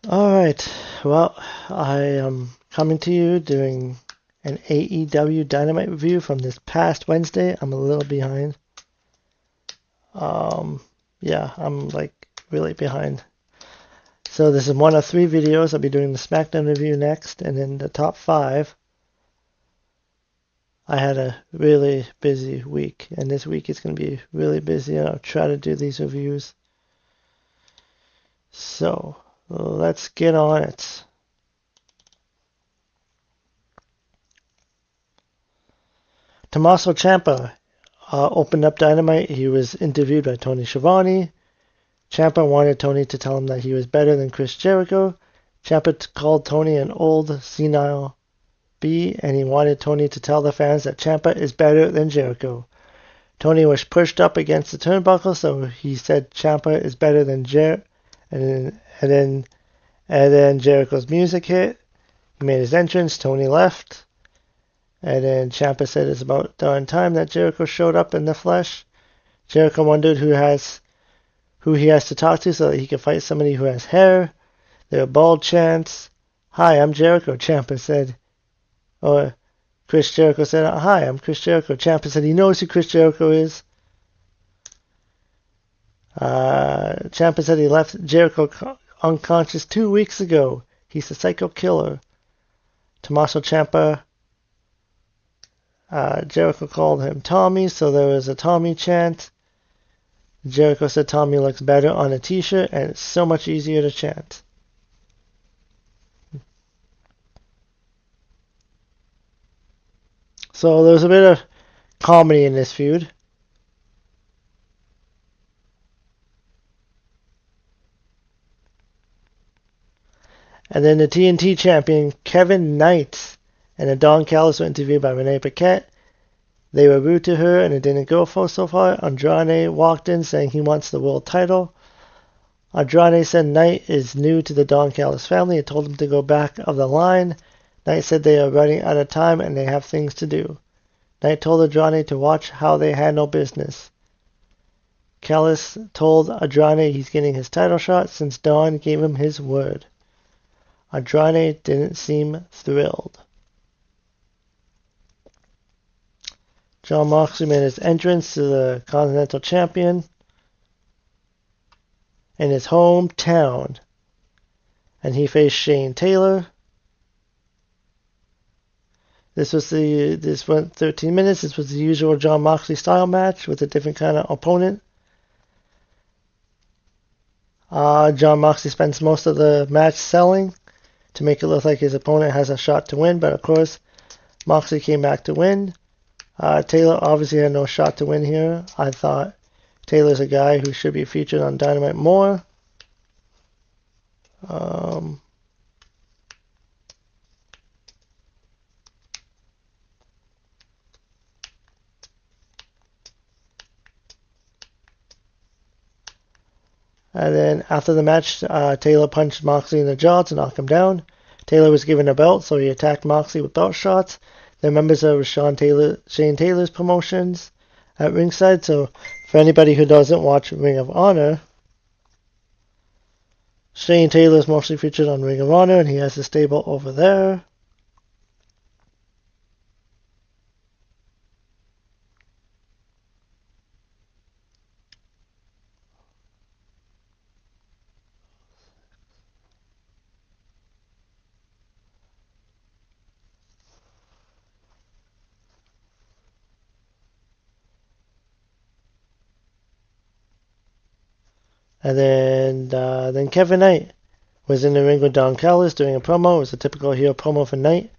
Alright, well, I am coming to you doing an AEW Dynamite review from this past Wednesday. I'm a little behind. Um, yeah, I'm like really behind. So this is one of three videos. I'll be doing the SmackDown review next, and then the top five. I had a really busy week, and this week is going to be really busy, and I'll try to do these reviews. So, let's get on it. Tommaso Ciampa opened up Dynamite. He was interviewed by Tony Schiavone. Ciampa wanted Tony to tell him that he was better than Chris Jericho. Ciampa called Tony an old, senile B, and he wanted Tony to tell the fans that Ciampa is better than Jericho. Tony was pushed up against the turnbuckle, so he said Ciampa is better than and then Jericho's music hit. He made his entrance. Tony left. And then Ciampa said it's about darn time that Jericho showed up in the flesh. Jericho wondered who he has to talk to so that he can fight somebody who has hair. There were bald chants. Hi, I'm Jericho, Ciampa said. Or Chris Jericho said, hi, I'm Chris Jericho. Ciampa said he knows who Chris Jericho is. Ciampa said he left Jericho unconscious 2 weeks ago. He's a psycho killer. Tommaso Ciampa, Jericho called him Tommy, so there was a Tommy chant. Jericho said Tommy looks better on a t-shirt, and it's so much easier to chant. So there was a bit of comedy in this feud. And then the TNT champion, Kevin Knight, and the Don Callis were interviewed by Renee Paquette. They were rude to her, and it didn't go for so far. Andrade walked in saying he wants the world title. Andrade said Knight is new to the Don Callis family and told him to go back of the line. Knight said they are running out of time and they have things to do. Knight told Andrade to watch how they handle business. Callis told Andrade he's getting his title shot since Don gave him his word. Andrade didn't seem thrilled. Jon Moxley made his entrance to the Continental Champion in his hometown, and he faced Shane Taylor. This went 13 minutes. This was the usual Jon Moxley style match with a different kind of opponent. Jon Moxley spends most of the match selling to make it look like his opponent has a shot to win, but of course Moxley came back to win. Taylor obviously had no shot to win here. I thought Taylor's a guy who should be featured on Dynamite more. And then after the match, Taylor punched Moxley in the jaw to knock him down. Taylor was given a belt, so he attacked Moxley with belt shots. They're members of Shane Taylor's promotions at ringside. So for anybody who doesn't watch Ring of Honor, Shane Taylor's mostly featured on Ring of Honor, and he has a stable over there. And then Kevin Knight was in the ring with Don Callis doing a promo. It was a typical heel promo for Knight.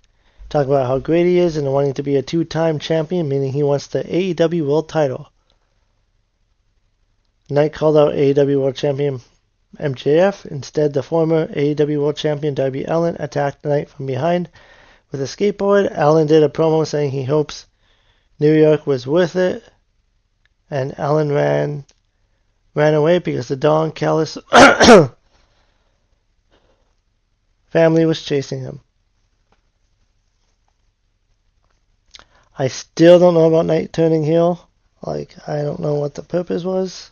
Talk about how great he is and wanting to be a two-time champion, meaning he wants the AEW World title. Knight called out AEW World Champion MJF. Instead, the former AEW World Champion Darby Allin attacked Knight from behind with a skateboard. Allin did a promo saying he hopes New York was worth it, and Allin ran away because the Don Callis family was chasing him. I still don't know about Knight turning heel. I don't know what the purpose was.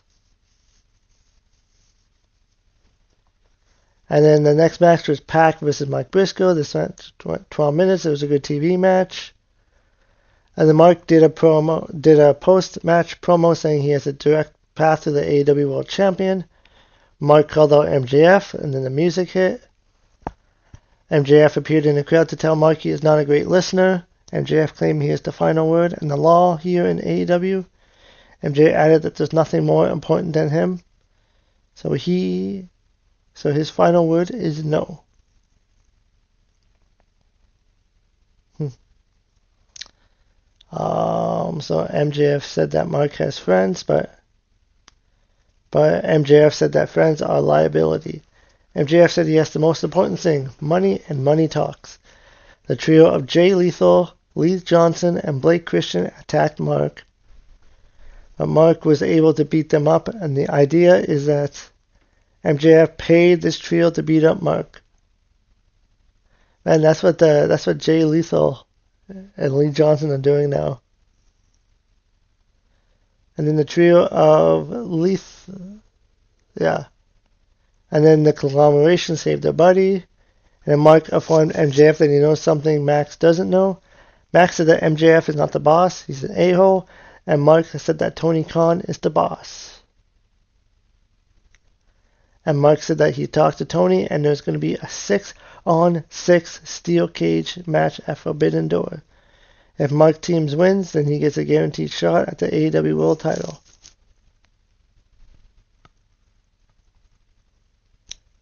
And then the next match was Pac versus Mike Briscoe. This went 12 minutes. It was a good TV match. And then Mark did a post-match promo saying he has a direct path to the AEW World Champion. Mark called out MJF, and then the music hit. MJF appeared in the crowd to tell Mark he is not a great listener. MJF claimed he has the final word in the law here in AEW. MJ added that there's nothing more important than him. So his final word is no. So MJF said that Mark has friends, but MJF said that friends are liability. MJF said he has the most important thing, money, and money talks. The trio of Jay Lethal, Lee Johnson, and Blake Christian attacked Mark. But Mark was able to beat them up, and the idea is that MJF paid this trio to beat up Mark. And that's what Jay Lethal and Lee Johnson are doing now. And then the trio of And then the conglomeration saved their buddy. And then Mark informed MJF that he knows something Max doesn't know. Max said that MJF is not the boss, he's an a-hole. And Mark said that Tony Khan is the boss. And Mark said that he talked to Tony and there's going to be a 6-on-6 steel cage match at Forbidden Door. If Mark Teams wins, then he gets a guaranteed shot at the AEW World title.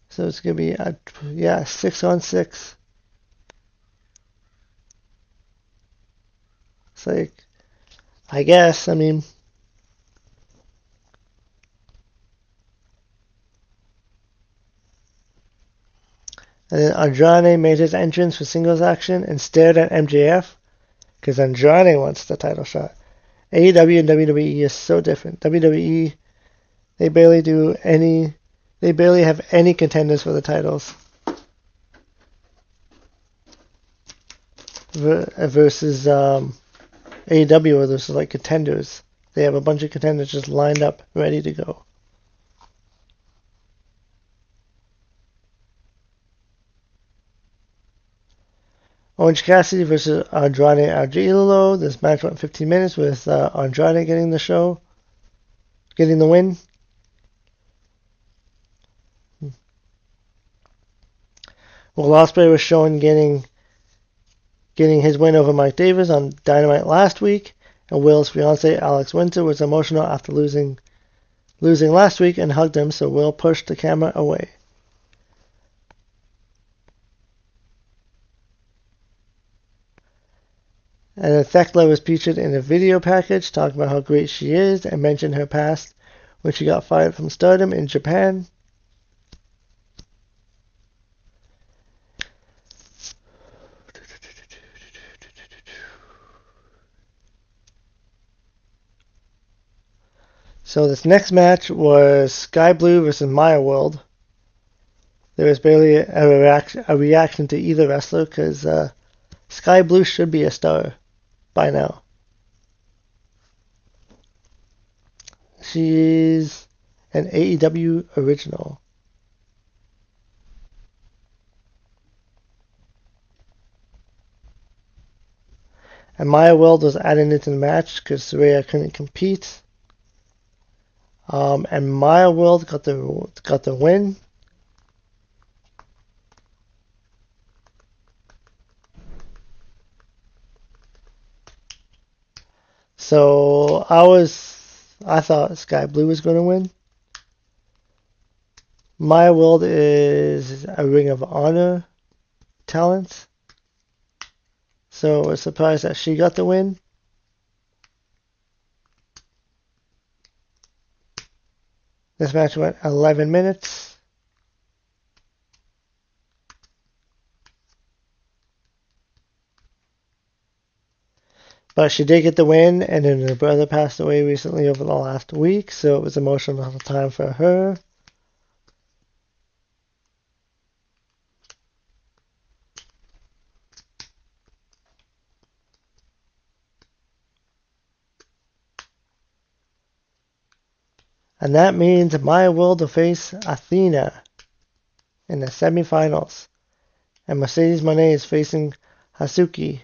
So it's going to be 6-on-6. It's like, I guess, I mean, and then Andrade made his entrance for singles action and stared at MJF because Andrade wants the title shot. AEW and WWE is so different. WWE, they barely have any contenders for the titles. Versus AEW, where there's like contenders. They have a bunch of contenders just lined up, ready to go. Orange Cassidy versus Andrade Algilo. This match went 15 minutes with Andrade getting the win. Will Ospreay was shown getting his win over Mike Davis on Dynamite last week, and Will's fiance Alex Winter was emotional after losing last week and hugged him, so Will pushed the camera away. And Thekla was featured in a video package talking about how great she is and mentioned her past when she got fired from Stardom in Japan. So this next match was Sky Blue versus Maya World. There was barely a reaction to either wrestler because Sky Blue should be a star by now. She's an AEW original. And Maya World was added into the match because Saraya couldn't compete. And Maya World got the win. So I thought Sky Blue was going to win. Maya World is a Ring of Honor talent. So I was surprised that she got the win. This match went 11 minutes. But she did get the win, and then her brother passed away recently over the last week, so it was an emotional time for her. And that means Maya World will face Athena. in the semifinals. And Mercedes Moné is facing Hasuki.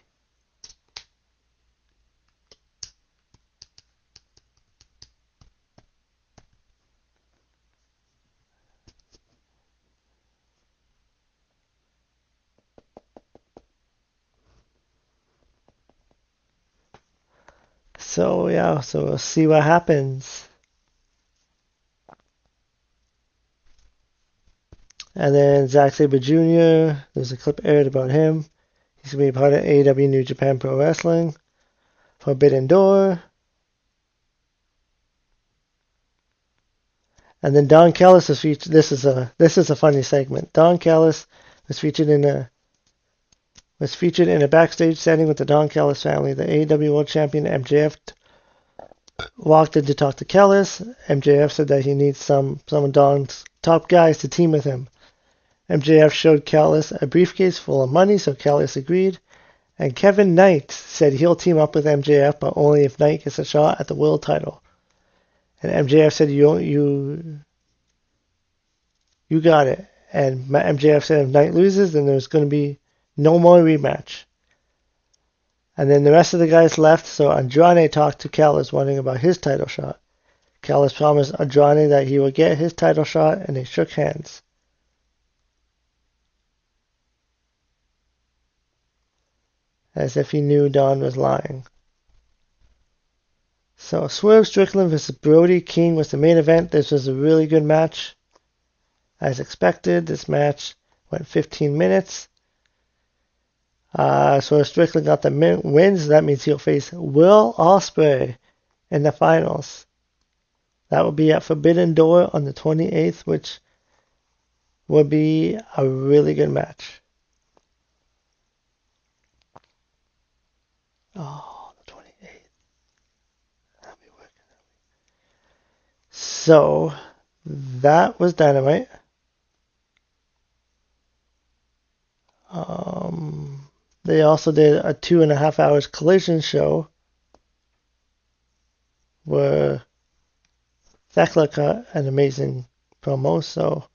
So yeah, so we'll see what happens. And then Zack Sabre Jr., there's a clip aired about him. He's going to be part of AEW New Japan Pro Wrestling. Forbidden Door. And then Don Callis is featured. This is a funny segment. Don Callis was featured in a backstage setting with the Don Callis family. The AEW World Champion MJF walked in to talk to Callis. MJF said that he needs some of Don's top guys to team with him. MJF showed Callis a briefcase full of money, so Callis agreed. And Kevin Knight said he'll team up with MJF, but only if Knight gets a shot at the world title. And MJF said, you got it. And MJF said if Knight loses, then there's going to be no more rematch. And then the rest of the guys left, so Andrade talked to Callis, wondering about his title shot. Callis promised Andrade that he would get his title shot, and they shook hands. As if he knew Don was lying. So Swerve Strickland vs. Brody King was the main event. This was a really good match. As expected, this match went 15 minutes. Swerve Strickland got the wins. That means he'll face Will Ospreay in the finals. That will be at Forbidden Door on the 28th, which will be a really good match. Oh, the 28th. That'll be working. So, that was Dynamite. They also did a 2.5 hours Collision show where Thekla cut an amazing promo, so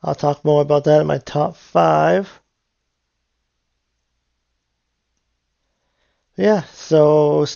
I'll talk more about that in my top 5. Yeah, so